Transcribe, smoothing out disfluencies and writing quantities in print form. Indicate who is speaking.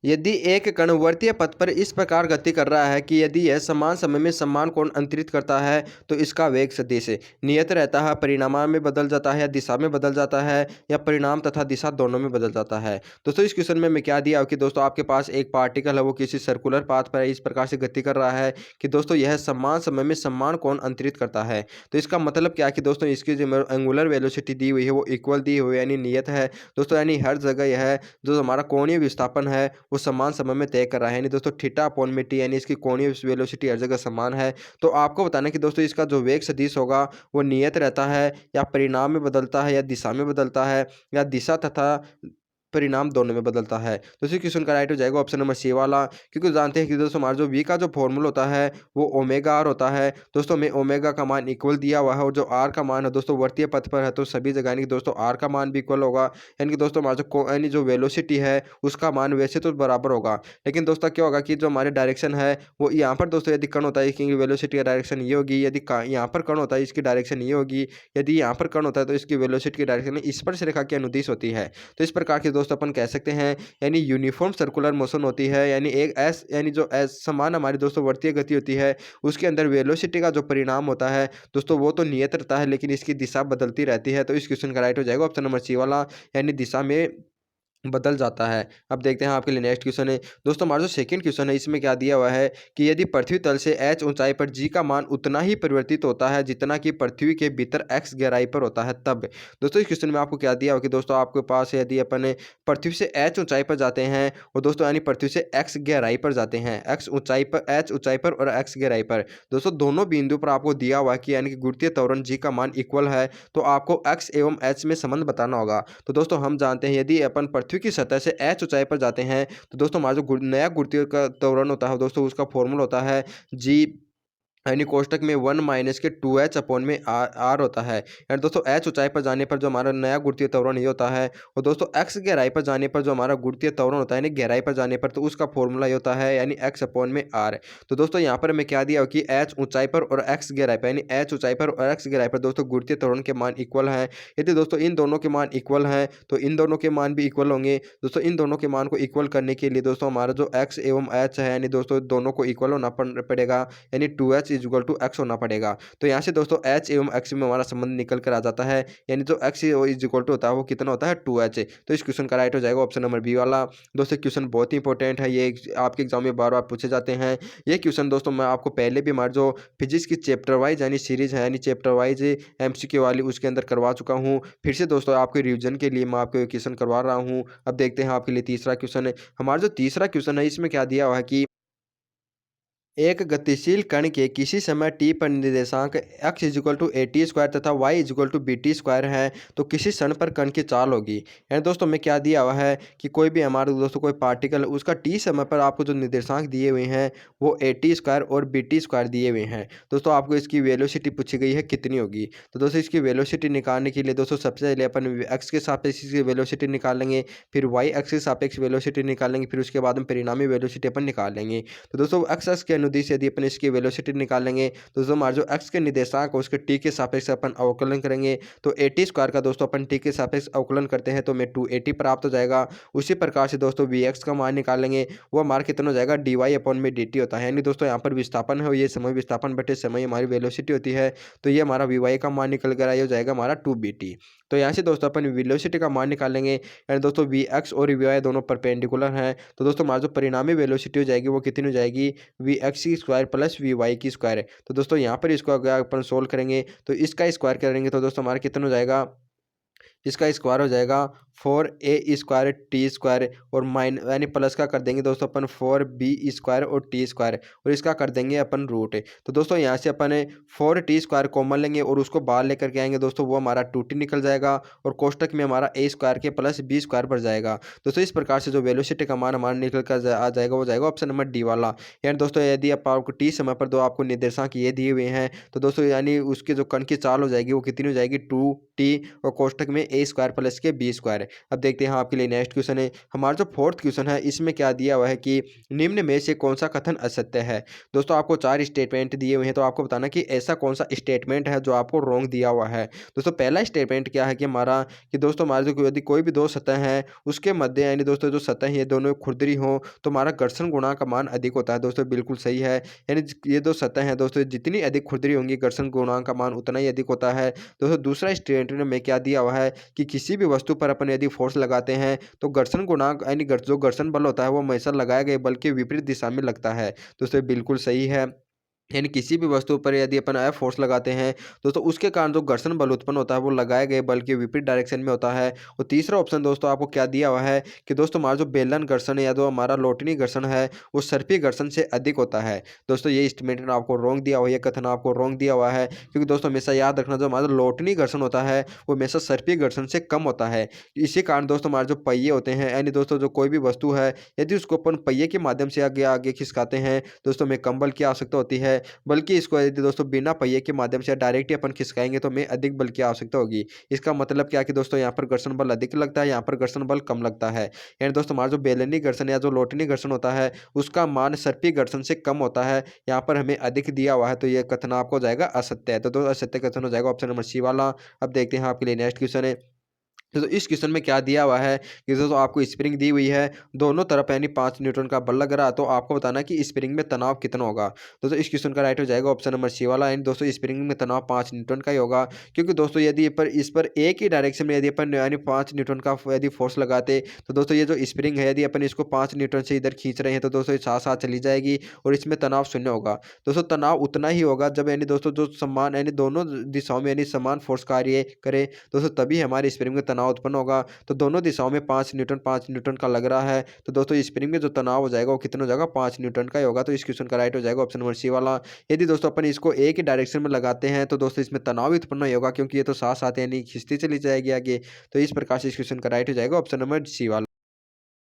Speaker 1: यदि एक कण वर्तीय पथ पर इस प्रकार गति कर रहा है कि यदि यह समान समय में समान कोण अंतरित करता है तो इसका वेग सदिश नियत रहता है, परिणाम में बदल जाता है या दिशा में बदल जाता है या परिणाम तथा दिशा दोनों में बदल जाता है। दोस्तों इस क्वेश्चन में मैं क्या दिया कि दोस्तों आपके पास एक पार्टिकल है, वो किसी सर्कुलर पाथ पर इस प्रकार से गति कर रहा है कि दोस्तों यह समान समय में समान कोण अंतरित करता है। तो इसका मतलब क्या है कि दोस्तों इसकी जो एंगुलर वेलोसिटी दी हुई है वो इक्वल दी हुई है, यानी नियत है दोस्तों, यानी हर जगह यह जो हमारा कोणीय विस्थापन है वो समान समय में तय कर रहा है, यानी दोस्तों थीटा अपॉन में टी, यानी इसकी कोणीय वेलोसिटी हर जगह समान है। तो आपको बताना है कि दोस्तों इसका जो वेग सदिश होगा वो नियत रहता है या परिणाम में बदलता है या दिशा में बदलता है या दिशा तथा परिणाम दोनों में बदलता है। तो इसी क्वेश्चन का राइट हो जाएगा ऑप्शन नंबर सी वाला, क्योंकि जानते हैं कि दोस्तों हमारा जो वी का जो फॉर्मूला होता है वो ओमेगा आर होता है। दोस्तों में ओमेगा का मान इक्वल दिया हुआ है और जो आर का मान है दोस्तों वर्तीय पथ पर है तो सभी जगह यानी कि दोस्तों आर का मान भी इक्वल होगा, यानी कि दोस्तों हमारा जो यानी जो वेलोसिटी है उसका मान वैसे तो बराबर होगा, लेकिन दोस्तों क्या होगा कि जो हमारे डायरेक्शन है वो यहाँ पर दोस्तों यदि कण होता है इसकी वेलोसिटी का डायरेक्शन ये होगी, यदि यहाँ पर कण होता है इसकी डायरेक्शन ये होगी, यदि यहाँ पर कण होता है तो इसकी वेलोसिटी की डायरेक्शन स्पर्श रेखा की अनुदिश होती है। तो इस प्रकार के दोस्तों अपन कह सकते हैं यानी यूनिफॉर्म सर्कुलर मोशन होती है, यानी एक एस यानी जो एस समान हमारी दोस्तों वर्तीय गति होती है उसके अंदर वेलोसिटी का जो परिणाम होता है दोस्तों वो तो नियत रहता है लेकिन इसकी दिशा बदलती रहती है। तो इस क्वेश्चन का राइट हो जाएगा ऑप्शन नंबर सी वाला, यानी दिशा में बदल जाता है। अब देखते हैं आपके लिए नेक्स्ट क्वेश्चन है दोस्तों, हमारा जो सेकंड क्वेश्चन है इसमें क्या दिया हुआ है कि यदि पृथ्वी तल से h ऊंचाई पर g का मान उतना ही परिवर्तित होता है जितना कि पृथ्वी के भीतर x गहराई पर होता है तब। दोस्तों इस क्वेश्चन में आपको क्या दिया हुआ कि दोस्तों आपके पास यदि अपन पृथ्वी से h ऊंचाई पर जाते हैं और दोस्तों यानी पृथ्वी से x गहराई पर जाते हैं, x ऊंचाई पर h ऊंचाई पर और x गहराई पर, दोस्तों दोनों बिंदु पर आपको दिया हुआ है कि यानी कि गुरुत्वीय त्वरण g का मान इक्वल है, तो आपको x एवं h में संबंध बताना होगा। तो दोस्तों हम जानते हैं यदि अपन पृथ्वी की सतह से h ऊंचाई पर जाते हैं तो दोस्तों हमारा जो नया गुरुत्वीय का त्वरण होता है दोस्तों उसका फॉर्मूला होता है जी, यानी कोष्टक में 1 माइनस के 2h अपॉन में आर होता है, यानी दोस्तों h ऊंचाई पर जाने पर जो हमारा नया गुरुत्वीय त्वरण ये होता है और दोस्तों x गहराई पर जाने पर जो हमारा गुरुत्वीय त्वरण होता है यानी गहराई पर जाने पर तो उसका फॉर्मूला ये होता है यानी x अपॉन में r। तो दोस्तों यहाँ पर हमें क्या दिया कि h ऊंचाई पर और x गहराई पर, यानी h ऊंचाई पर और x गहराई पर दोस्तों गुरुत्वीय त्वरण के मान इक्वल हैं। यदि दोस्तों इन दोनों के मान इक्वल हैं तो इन दोनों के मान भी इक्वल होंगे। दोस्तों इन दोनों के मान को इक्वल करने के लिए दोस्तों हमारा जो x एवं h है यानी दोस्तों दोनों को इक्वल होना पड़ेगा, यानी 2h is equal to x होना पड़ेगा। तो यहाँ से दोस्तों h एवं x में हमारा संबंध निकल कर आ जाता है, यानी जो x इज इक्वल टू होता है वो कितना होता है 2h। तो इस क्वेश्चन का राइट हो जाएगा ऑप्शन नंबर बी वाला। दोस्तों क्वेश्चन बहुत ही इंपॉर्टेंट है, ये आपके एग्जाम में बार बार पूछे जाते हैं। ये क्वेश्चन दोस्तों मैं आपको पहले भी हमारे जो फिजिक्स की चैप्टर वाइज यानी सीरीज है यानी चैप्टर वाइज MCQ वाली उसके अंदर करवा चुका हूँ, फिर से दोस्तों आपके रिविजन के लिए मैं आपको क्वेश्चन करवा रहा हूँ। अब देखते हैं आपके लिए तीसरा क्वेश्चन है। हमारा जो तीसरा क्वेश्चन है इसमें क्या दिया हुआ है कि एक गतिशील कण के किसी समय t पर निर्देशांक x is equal to a t square तथा y is equal to b t square है तो किसी क्षण पर कण की चाल होगी। यानी दोस्तों में क्या दिया हुआ है कि कोई भी हमारे दोस्तों कोई पार्टिकल है उसका t समय पर आपको जो निर्देशांक दिए हुए हैं वो ए टी स्क्वायर और बी टी स्क्वायर दिए हुए हैं। दोस्तों आपको इसकी वेलोसिटी पूछी गई है कितनी होगी। तो दोस्तों इसकी वेलोसिटी निकालने के लिए दोस्तों सबसे पहले अपन x के सापेक्ष इसकी वेलोसिटी निकाल लेंगे, फिर y एक्स के सापेक्ष वेलोसिटी निकाल लेंगे, फिर उसके बाद में परिणामी वेलोसिटी अपन निकाल लेंगे। तो दोस्तों x के अनुदिश यदि अपन इसकी वेलोसिटी निकालेंगे तो दोस्तों हमारा जो x के निर्देशांक है उसके t के सापेक्ष अपन अवकलन करेंगे तो ए टी स्क्वायर का दोस्तों अपन t के सापेक्ष अवकलन करते हैं तो हमें 280 प्राप्त हो जाएगा। उसी प्रकार से दोस्तों vx का मान निकालेंगे, वो हमारा कितना हो जाएगा dy अपॉन में dt होता है, यानी दोस्तों यहाँ पर विस्थापन है ये समय विस्थापन बटे समय हमारी वेलोसिटी होती है, तो ये हमारा vy का मान निकल कर आया हो जाएगा हमारा 2bt। तो यहाँ से दोस्तों अपन वेलोसिटी का मान निकालेंगे, यानी दोस्तों vx और vy दोनों परपेंडिकुलर हैं तो दोस्तों हमारा जो परिणामी वेलोसिटी हो जाएगी वो कितनी हो जाएगी vx की स्क्वायर प्लस vy की स्क्वायर। तो दोस्तों यहाँ पर इसको अगर अपन सोल्व करेंगे तो इसका स्क्वायर करेंगे तो दोस्तों हमारा कितना हो जाएगा, इसका स्क्वायर हो जाएगा 4a स्क्वायर टी स्क्वायर और माइन यानी प्लस का कर देंगे दोस्तों अपन 4b स्क्वायर और टी स्क्वायर और इसका कर देंगे अपन रूट। तो दोस्तों यहाँ से अपन 4t स्क्वायर कॉमन लेंगे और उसको बाहर लेकर के आएंगे दोस्तों वो हमारा 2t निकल जाएगा और कोष्टक में हमारा a स्क्वायर के प्लस b स्क्वायर बढ़ जाएगा। दोस्तों इस प्रकार से जो वेलोसिटी का मान हमारा निकल कर आ जाएगा वो जाएगा ऑप्शन नंबर डी वाला। यानी दोस्तों यदि आपको टी समय पर दो आपको निर्देशांक ये दिए हुए हैं तो दोस्तों यानी उसके जो कण की चाल हो जाएगी वो कितनी हो जाएगी 2t और कोष्टक में ए स्क्वायर प्लस के बी स्क्वायर। अब देखते हैं आपके लिए नेक्स्ट क्वेश्चन है। हमारा जो फोर्थ क्वेश्चन है इसमें क्या दिया हुआ है कि निम्न में से कौन सा कथन असत्य है। दोस्तों आपको 4 स्टेटमेंट दिए हुए हैं, तो आपको बताना कि ऐसा कौन सा स्टेटमेंट है जो आपको रॉन्ग दिया हुआ है। दोस्तों पहला स्टेटमेंट क्या है कि हमारा कि दोस्तों हमारे जो यदि कोई भी दो सतह हैं उसके मध्य यानी दोस्तों जो सतह है ये दोनों खुरदरी हो तो हमारा घर्षण गुणांक का मान अधिक होता है। दोस्तों बिल्कुल सही है। यानी ये दो सतह हैं दोस्तों, जितनी अधिक खुरदरी होंगी घर्षण गुणांक का मान उतना ही अधिक होता है। दोस्तों दूसरा स्टेटमेंट में क्या दिया हुआ है कि किसी भी वस्तु पर अपन यदि फोर्स लगाते हैं तो घर्षण गुणांक यानी जो घर्षण बल होता है वो हमेशा लगाए गए बल के विपरीत दिशा में लगता है। दोस्तों बिल्कुल सही है। यानी किसी भी वस्तु पर यदि अपन फोर्स लगाते हैं दोस्तों उसके कारण जो घर्षण बल उत्पन्न होता है वो लगाए गए बल के विपरीत डायरेक्शन में होता है। और तीसरा ऑप्शन दोस्तों आपको क्या दिया हुआ है कि दोस्तों हमारा जो बेलन घर्षण या जो हमारा लोटनी घर्षण है वो सर्पी घर्षण से अधिक होता है। दोस्तों ये स्टेटमेंट आपको रॉन्ग दिया हुआ है, ये कथन आपको रॉन्ग दिया हुआ है, क्योंकि दोस्तों हमेशा याद रखना जो हमारा लोटनी घर्षण होता है वो हमेशा सर्पी घर्षण से कम होता है। इसी कारण दोस्तों हमारे जो पहिए होते हैं यानी दोस्तों जो कोई भी वस्तु है यदि उसको अपन पहिए के माध्यम से आगे आगे खिसकाते हैं दोस्तों हमें कम बल की आवश्यकता होती है, बल्कि इसको यदि दोस्तों बिना पहिए के माध्यम से डायरेक्ट ही अपन खिसकाएंगे तो हमें अधिक बल की आवश्यकता होगी। इसका मतलब क्या है कि दोस्तों यहाँ पर घर्षण बल अधिक लगता है, यहाँ पर घर्षण बल कम लगता है। यानी दोस्तों हमारा जो बेलनी घर्षण या जो लोटनी घर्षण होता है उसका मान सर्पी घर्षण से कम होता है, यहाँ पर हमें अधिक दिया हुआ है, तो ये कथन आपको हो जाएगा असत्य है। तो दोस्तों असत्य कथन हो जाएगा ऑप्शन नंबर सी वाला। अब देखते हैं आपके लिए नेक्स्ट क्वेश्चन है। तो इस क्वेश्चन में क्या दिया हुआ है कि दोस्तों आपको स्प्रिंग दी हुई है, दोनों तरफ यानी 5 न्यूटन का बल लग रहा है, तो आपको बताना है कि स्प्रिंग में तनाव कितना होगा। दोस्तों इस क्वेश्चन का राइट हो जाएगा ऑप्शन नंबर सी वाला। यानी दोस्तों स्प्रिंग में तनाव 5 न्यूटन का ही होगा, क्योंकि दोस्तों यदि इस पर एक ही डायरेक्शन में यदि अपन यानी 5 न्यूटन का यदि फोर्स लगाते तो दोस्तों ये जो स्प्रिंग है यदि अपन इसको 5 न्यूटन से इधर खींच रहे हैं तो दोस्तों ये साथ साथ चली जाएगी और इसमें तनाव शून्य होगा। दोस्तों तनाव उतना ही होगा जब यानी दोस्तों जो समान यानी दोनों दिशाओं में यानी समान फोर्स कार्य करे दोस्तों तभी हमारे स्प्रिंग में तनाव उत्पन्न होगा। तो दोनों दिशाओं में 5 न्यूटन का लग रहा है, तो दोस्तों स्प्रिंग में जो तनाव हो जाएगा वो कितना हो जाएगा 5 न्यूटन का ही होगा। तो इस क्वेश्चन का राइट हो जाएगा ऑप्शन नंबर सी वाला। यदि दोस्तों अपन इसको एक ही डायरेक्शन में लगाते हैं तो दोस्तों इसमें तनाव भी उत्पन्न नहीं होगा, क्योंकि ये तो साथ साथ यानी खिंचती चली जाएगी आगे। तो इस प्रकार से इस क्वेश्चन का राइट हो जाएगा ऑप्शन नंबर सी वाला।